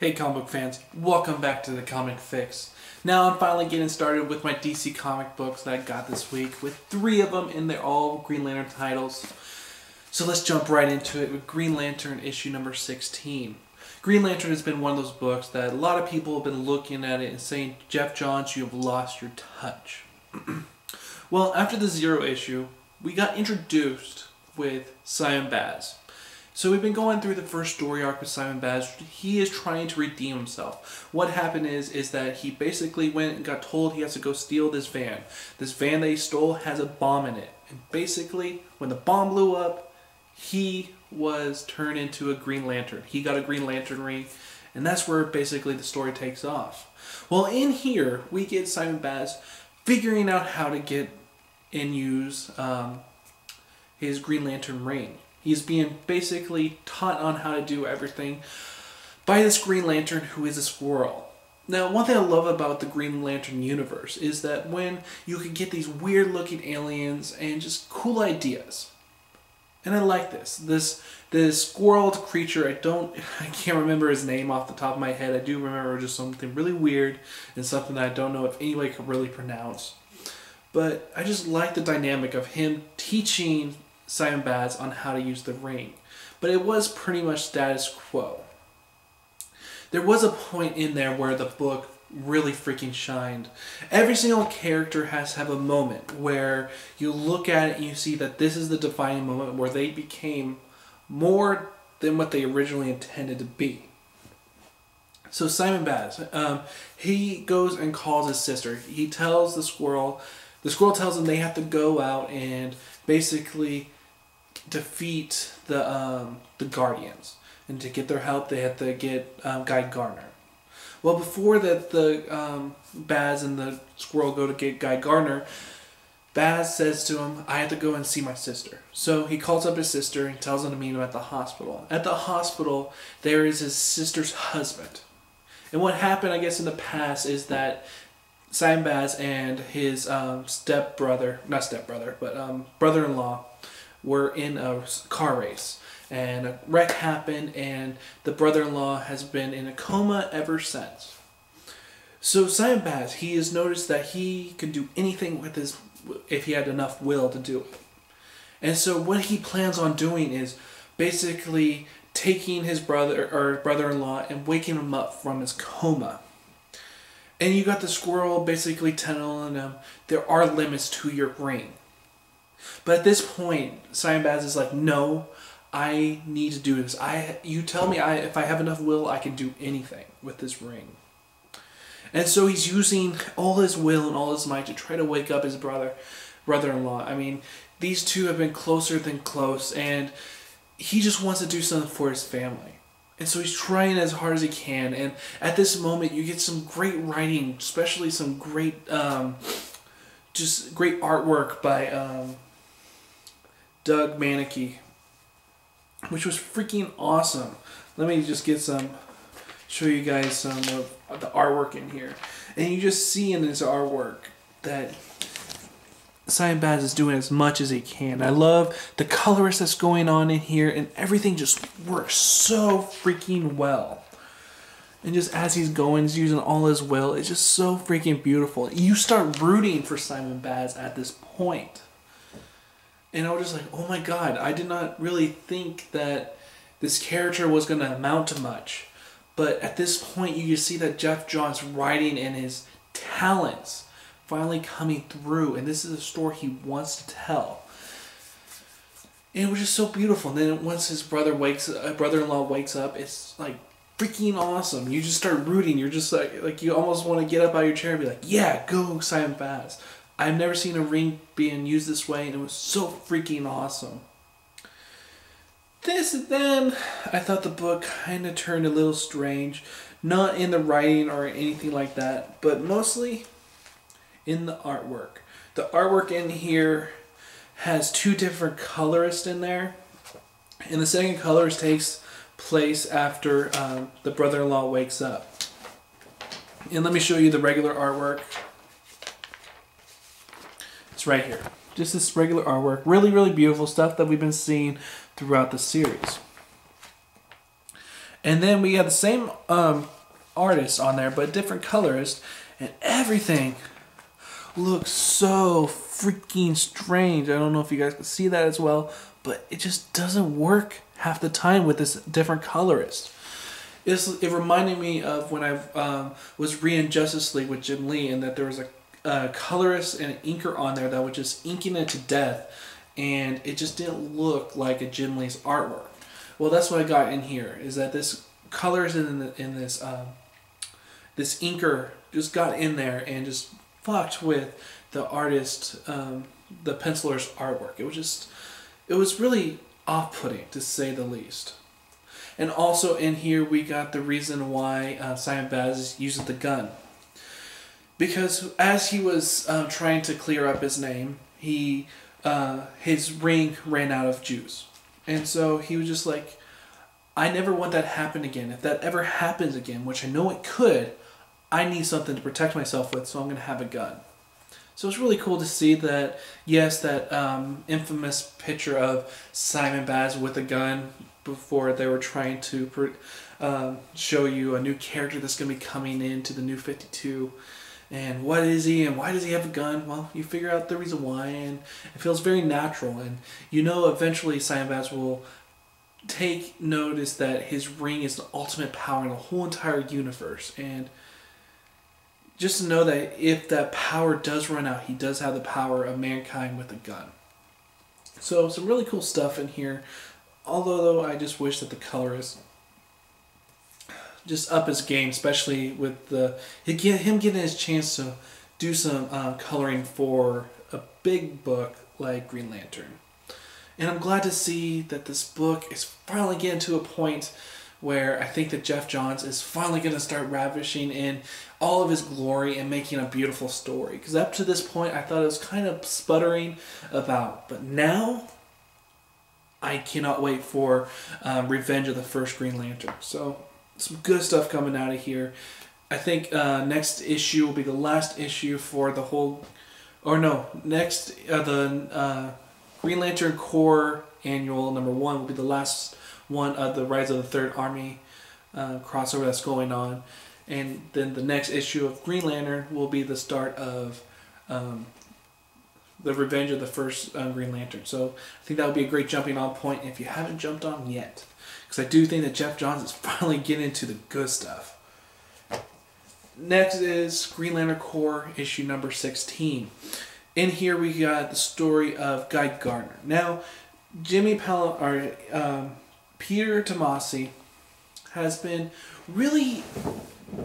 Hey comic book fans, welcome back to the Comic Fix. Now I'm finally getting started with my DC comic books that I got this week, with 3 of them, and they're all Green Lantern titles. So let's jump right into it with Green Lantern issue number 16. Green Lantern has been one of those books that a lot of people have been looking at it and saying, Geoff Johns, you have lost your touch. Well, after the 0 issue, we got introduced with Simon Baz. So we've been going through the first story arc with Simon Baz. He is trying to redeem himself. What happened is that he basically went and got told he has to go steal this van. This van that he stole has a bomb in it. And basically, when the bomb blew up, he was turned into a Green Lantern. He got a Green Lantern ring, and that's where basically the story takes off. Well, in here, we get Simon Baz figuring out how to get and use his Green Lantern ring. He's being basically taught on how to do everything by this Green Lantern who is a squirrel. Now, one thing I love about the Green Lantern universe is that when you can get these weird looking aliens and just cool ideas. And I like this squirrel creature. I can't remember his name off the top of my head. I do remember just something really weird and something that I don't know if anybody could really pronounce. But I just like the dynamic of him teaching Simon Baz on how to use the ring. But it was pretty much status quo. There was a point in there where the book really freaking shined. Every single character has to have a moment where you look at it and you see that this is the defining moment where they became more than what they originally intended to be. So Simon Baz, he goes and calls his sister. He tells the squirrel tells them they have to go out and basically defeat the Guardians, and to get their help they have to get Guy Gardner. Well, before that, the Baz and the squirrel go to get Guy Gardner. Baz says to him, I have to go and see my sister. So he calls up his sister and tells him to meet him at the hospital. At the hospital, there is his sister's husband. And what happened, I guess, in the past is that Simon Baz and his brother-in-law were in a car race, and a wreck happened, and the brother-in-law has been in a coma ever since. So Simon Baz, he has noticed that he could do anything with his, if he had enough will to do it. And so what he plans on doing is basically taking his brother-in-law and waking him up from his coma. And you got the squirrel basically telling him there are limits to your ring. But at this point, Simon Baz is like, no, I need to do this. You tell me if I have enough will, I can do anything with this ring. And so he's using all his will and all his might to try to wake up his brother-in-law. I mean, these two have been closer than close, and he just wants to do something for his family. And so he's trying as hard as he can. And at this moment, you get some great writing, especially some great, just great artwork by Doug Mahnke, which was freaking awesome. Let me just show you guys some of the artwork in here. And you just see in this artwork that Simon Baz is doing as much as he can. I love the colorist that's going on in here, and everything just works so freaking well. And just as he's going, he's using all his will. It's just so freaking beautiful. You start rooting for Simon Baz at this point. And I was just like, oh my god, I did not really think that this character was going to amount to much. But at this point, you see that Geoff Johns' writing and his talents finally coming through, and this is a story he wants to tell. And it was just so beautiful. And then once his brother-in-law wakes up, it's like freaking awesome. You just start rooting. You're just like you almost want to get up out of your chair and be like, yeah, go Simon Baz. I've never seen a ring being used this way, and it was so freaking awesome. Then I thought the book kind of turned a little strange. Not in the writing or anything like that, but mostly in the artwork. The artwork in here has 2 different colorists in there. And the second colorist takes place after the brother-in-law wakes up. And let me show you the regular artwork. It's right here. Just this regular artwork. Really, really beautiful stuff that we've been seeing throughout the series. And then we have the same artist on there, but different colorist, and everything looks so freaking strange. I don't know if you guys can see that as well, but it just doesn't work half the time with this different colorist. It reminded me of when I was reading Justice League with Jim Lee, and that there was a colorist and an inker on there that was just inking it to death, and it just didn't look like a Jim Lee's artwork. Well, that's what I got in here, is that this colorist in this this inker just got in there and just fucked with the artist, the penciler's artwork. It was really off-putting, to say the least. And also in here we got the reason why Simon Baz uses the gun. Because as he was trying to clear up his name, his ring ran out of juice. And so he was just like, I never want that to happen again. If that ever happens again, which I know it could, I need something to protect myself with, so I'm going to have a gun. So it's really cool to see that, yes, that infamous picture of Simon Baz with a gun before they were trying to show you a new character that's going to be coming into the New 52. And what is he and why does he have a gun? Well, you figure out the reason why, and it feels very natural. And you know eventually Simon Baz will take notice that his ring is the ultimate power in the whole entire universe. And just to know that if that power does run out, he does have the power of mankind with a gun. So some really cool stuff in here. Although though, I just wish that the colorist just up his game, especially with him getting his chance to do some coloring for a big book like Green Lantern. And I'm glad to see that this book is finally getting to a point where I think that Geoff Johns is finally going to start ravishing in all of his glory and making a beautiful story. Because up to this point, I thought it was kind of sputtering about. But now, I cannot wait for Revenge of the First Green Lantern. So, some good stuff coming out of here. I think next issue will be the last issue for the whole... Or no, next, the Green Lantern Corps Annual #1 will be the last one of the Rise of the Third Army crossover that's going on. And then the next issue of Green Lantern will be the start of the Revenge of the First Green Lantern. So I think that would be a great jumping on point if you haven't jumped on yet. Because I do think that Geoff Johns is finally getting into the good stuff. Next is Green Lantern Corps issue number 16. In here we got the story of Guy Gardner. Now, Peter Tomasi has been really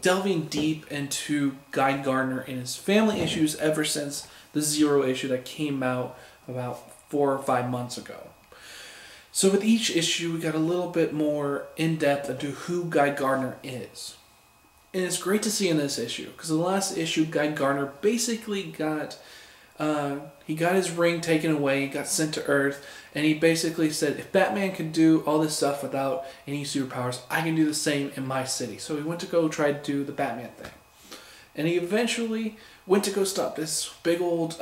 delving deep into Guy Gardner and his family issues ever since the Zero issue that came out about 4 or 5 months ago. So with each issue, we got a little bit more in-depth into who Guy Gardner is. And it's great to see in this issue, because in the last issue, Guy Gardner basically got his ring taken away, he got sent to Earth, and he basically said, if Batman could do all this stuff without any superpowers, I can do the same in my city. So he went to go try to do the Batman thing. And he eventually went to go stop this big old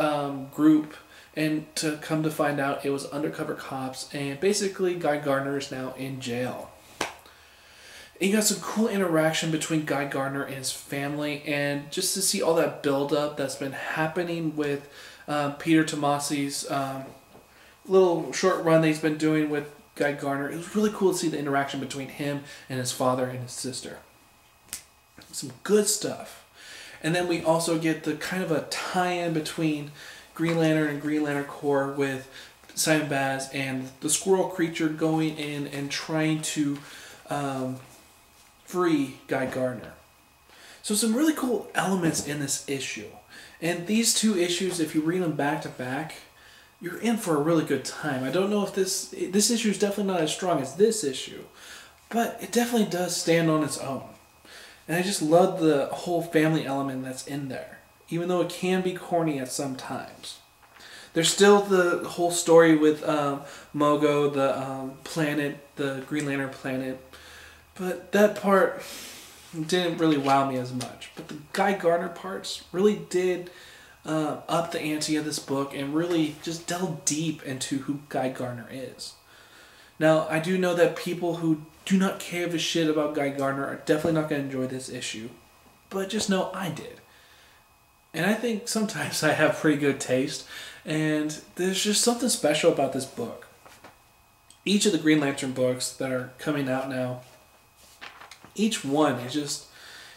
group, and to come to find out it was undercover cops, and basically Guy Gardner is now in jail. And you got some cool interaction between Guy Gardner and his family, and just to see all that build-up that's been happening with Peter Tomasi's little short run that he's been doing with Guy Gardner. It was really cool to see the interaction between him and his father and his sister. Some good stuff. And then we also get the kind of a tie-in between Green Lantern and Green Lantern Corps with Simon Baz and the squirrel creature going in and trying to free Guy Gardner. So some really cool elements in this issue. And these two issues, if you read them back to back, you're in for a really good time. I don't know if this issue is definitely not as strong as this issue, but it definitely does stand on its own. And I just love the whole family element that's in there, even though it can be corny at some times. There's still the whole story with Mogo, the planet, the Green Lantern planet, but that part didn't really wow me as much. But the Guy Gardner parts really did up the ante of this book and really just delve deep into who Guy Gardner is. Now, I do know that people who do not care a shit about Guy Gardner are definitely not going to enjoy this issue. But just know I did. And I think sometimes I have pretty good taste. And there's just something special about this book. Each of the Green Lantern books that are coming out now, each one is just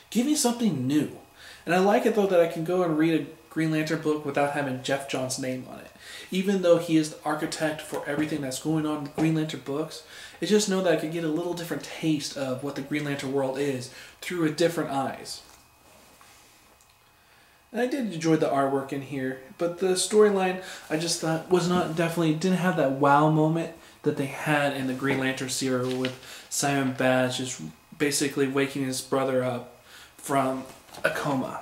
giving something new. And I like it though that I can go and read a Green Lantern book without having Geoff Johns' name on it. Even though he is the architect for everything that's going on in the Green Lantern books, it's just know that I could get a little different taste of what the Green Lantern world is through a different eyes. And I did enjoy the artwork in here, but the storyline I just thought was not didn't have that wow moment that they had in the Green Lantern series with Simon Baz just basically waking his brother up from a coma.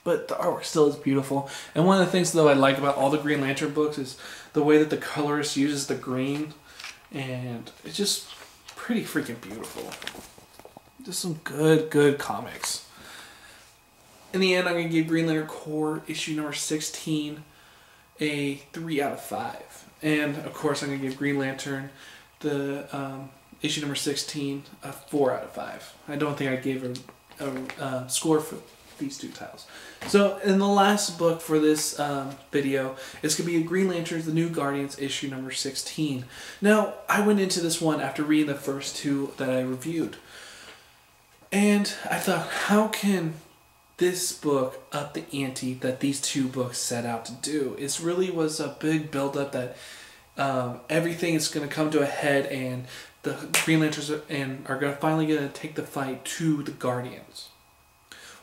But the artwork still is beautiful. And one of the things though I like about all the Green Lantern books is the way that the colorist uses the green, and it's just pretty freaking beautiful. Just some good comics. In the end, I'm going to give Green Lantern Corps issue number 16 a 3 out of 5. And, of course, I'm going to give Green Lantern the issue number 16 a 4 out of 5. I don't think I gave a score for these two titles. So, in the last book for this video, it's going to be Green Lantern The New Guardians issue number 16. Now, I went into this one after reading the first two that I reviewed. And I thought, how can this book up the ante that these two books set out to do? It really was a big build-up that everything is going to come to a head, and the Green Lanterns are finally going to take the fight to the Guardians.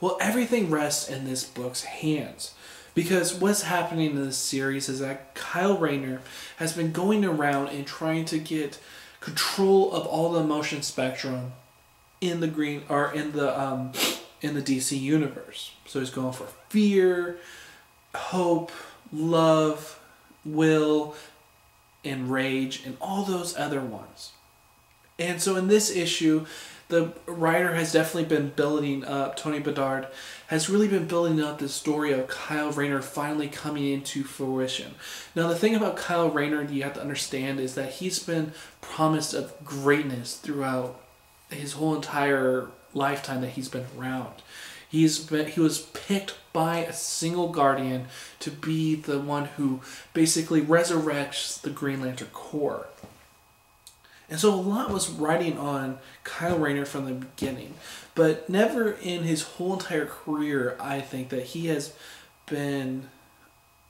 Well, everything rests in this book's hands, because what's happening in this series is that Kyle Rayner has been going around and trying to get control of all the emotion spectrum in the in the DC universe. So he's going for fear, hope, love, will, and rage, and all those other ones. And so in this issue, the writer has definitely been building up, Tony Bedard has really been building up the story of Kyle Rayner finally coming into fruition. Now the thing about Kyle Rayner you have to understand is that he's been promised of greatness throughout his whole entire lifetime that he's been around. He was picked by a single Guardian to be the one who basically resurrects the Green Lantern Corps. And so a lot was riding on Kyle Rayner from the beginning, but never in his whole entire career, I think, that he has been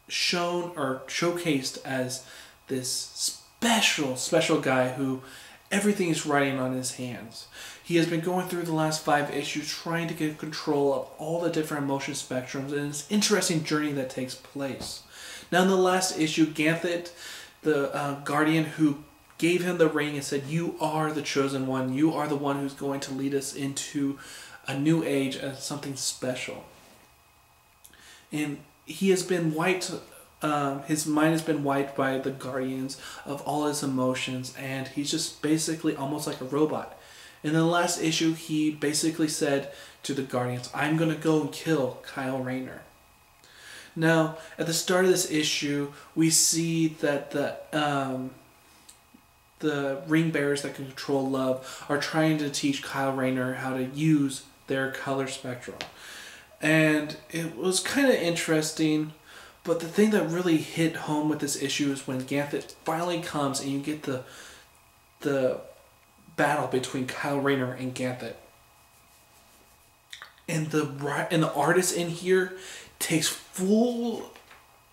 shown or showcased as this special guy who everything is riding on his hands. He has been going through the last 5 issues trying to get control of all the different emotion spectrums, and it's an interesting journey that takes place. Now in the last issue, Ganthet, the Guardian who gave him the ring and said, "You are the chosen one. You are the one who's going to lead us into a new age and something special." And he has been wiped. His mind has been wiped by the Guardians of all his emotions, and he's just basically almost like a robot. In the last issue, he basically said to the Guardians, "I'm going to go and kill Kyle Rayner." Now, at the start of this issue, we see that the ring bearers that can control love are trying to teach Kyle Rayner how to use their color spectrum. And it was kind of interesting, but the thing that really hit home with this issue is when Ganthet finally comes and you get the battle between Kyle Rayner and Ganthet. And the artist in here takes full...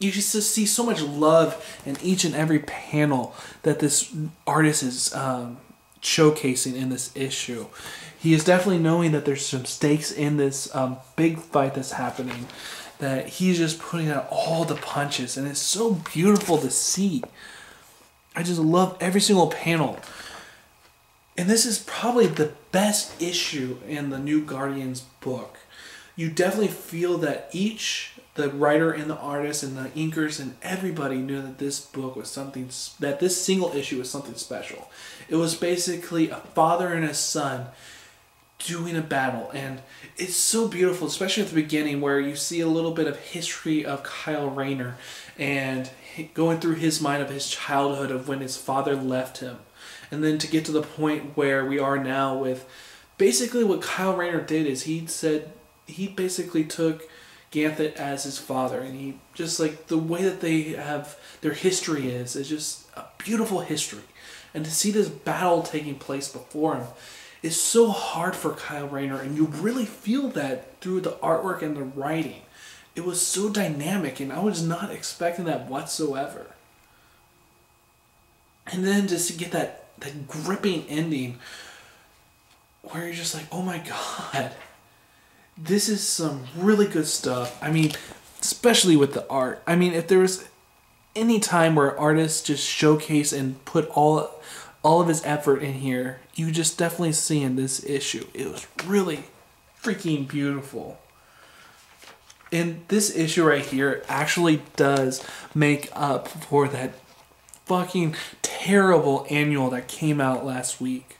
You just see so much love in each and every panel that this artist is showcasing in this issue. He is definitely knowing that there's some stakes in this big fight that's happening, that he's just putting out all the punches, and it's so beautiful to see. I just love every single panel. And this is probably the best issue in the New Guardians book. You definitely feel that the writer and the artist and the inkers and everybody knew that this book was something, that this single issue was something special. It was basically a father and a son doing a battle, and it's so beautiful, especially at the beginning where you see a little bit of history of Kyle Rayner and going through his mind of his childhood of when his father left him, and then to get to the point where we are now with basically what Kyle Rayner did is he said he basically took Ganthet as his father, and he just like the way that they have their history is just a beautiful history, and to see this battle taking place before him is so hard for Kyle Rayner, and you really feel that through the artwork and the writing. It was so dynamic, and I was not expecting that whatsoever. And then just to get that gripping ending where you're just like, oh my god, this is some really good stuff. I mean, especially with the art. I mean, if there was any time where artists just showcase and put all of his effort in here, you just definitely see in this issue. It was really freaking beautiful. And this issue right here actually does make up for that fucking terrible annual that came out last week.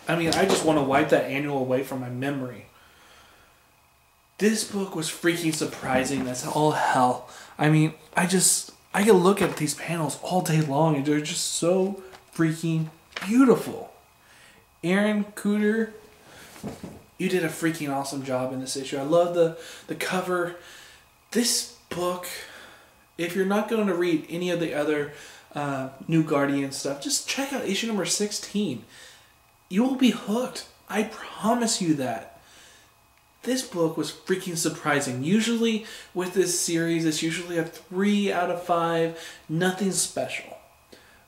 I mean, I just want to wipe that annual away from my memory. This book was freaking surprising. That's all hell. I mean, I could look at these panels all day long and they're just so freaking beautiful. Aaron Kuder, you did a freaking awesome job in this issue. I love the cover. This book, if you're not going to read any of the other New Guardian stuff, just check out issue number 16. You will be hooked. I promise you that. This book was freaking surprising. Usually with this series, it's usually a 3 out of 5. Nothing special.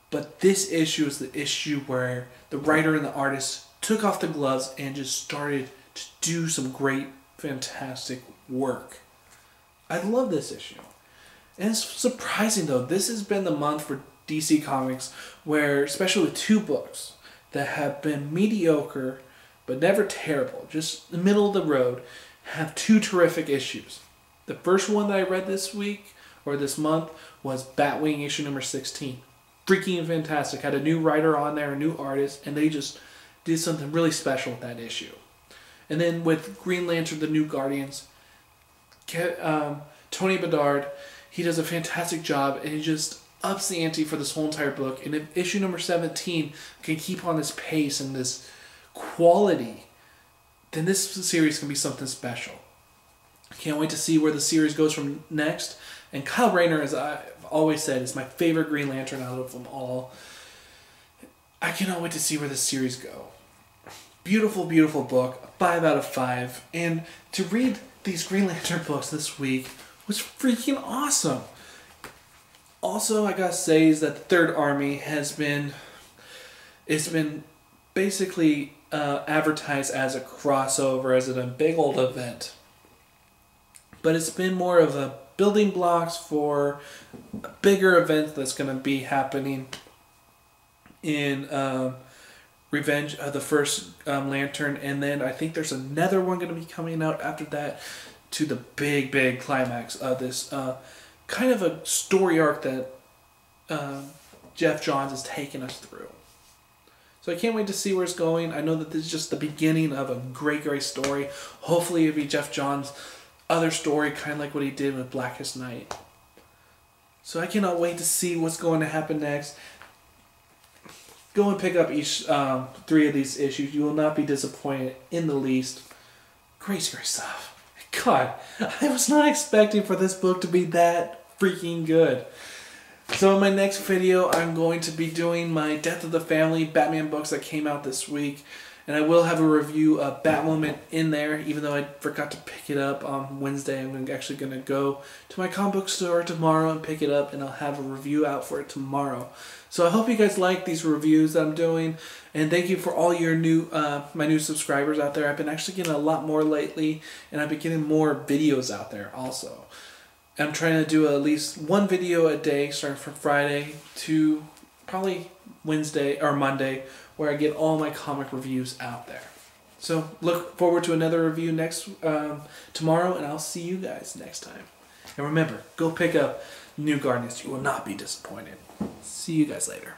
But this issue is the issue where the writer and the artist took off the gloves and just started to do some great, fantastic work. I love this issue. And it's surprising though, this has been the month for DC Comics where, especially with 2 books that have been mediocre but never terrible, just the middle of the road, have 2 terrific issues. The first one that I read this week, or this month, was Batwing issue number 16. Freaking fantastic. Had a new writer on there, a new artist, and they just did something really special with that issue. And then with Green Lantern, the New Guardians, Tony Bedard, he does a fantastic job, and he just ups the ante for this whole entire book. And if issue number 17 can keep on this pace and this quality, then this series can be something special. I can't wait to see where the series goes from next. And Kyle Rayner, as I've always said, is my favorite Green Lantern out of them all. I cannot wait to see where this series go. Beautiful, beautiful book. 5 out of 5. And to read these Green Lantern books this week was freaking awesome. Also, I gotta say is that the Third Army has been basically advertised as a crossover, as a big old event. But it's been more of a building blocks for a bigger event that's going to be happening in Revenge of the First Lantern. And then I think there's another one going to be coming out after that to the big, big climax of this kind of a story arc that Geoff Johns is taking us through. So I can't wait to see where it's going. I know that this is just the beginning of a great, great story. Hopefully it'll be Geoff Johns' other story, kind of like what he did with Blackest Night. So I cannot wait to see what's going to happen next. Go and pick up each 3 of these issues. You will not be disappointed in the least. Great, great stuff. God, I was not expecting for this book to be that freaking good. So in my next video, I'm going to be doing my Death of the Family Batman books that came out this week. And I will have a review of Batwoman in there, even though I forgot to pick it up on Wednesday. I'm actually going to go to my comic book store tomorrow and pick it up, and I'll have a review out for it tomorrow. So I hope you guys like these reviews that I'm doing, and thank you for all your my new subscribers out there. I've been actually getting a lot more lately, and I've been getting more videos out there also. I'm trying to do at least 1 video a day, starting from Friday to probably Wednesday or Monday, where I get all my comic reviews out there. So look forward to another review tomorrow, and I'll see you guys next time. And remember, go pick up New Guardians. You will not be disappointed. See you guys later.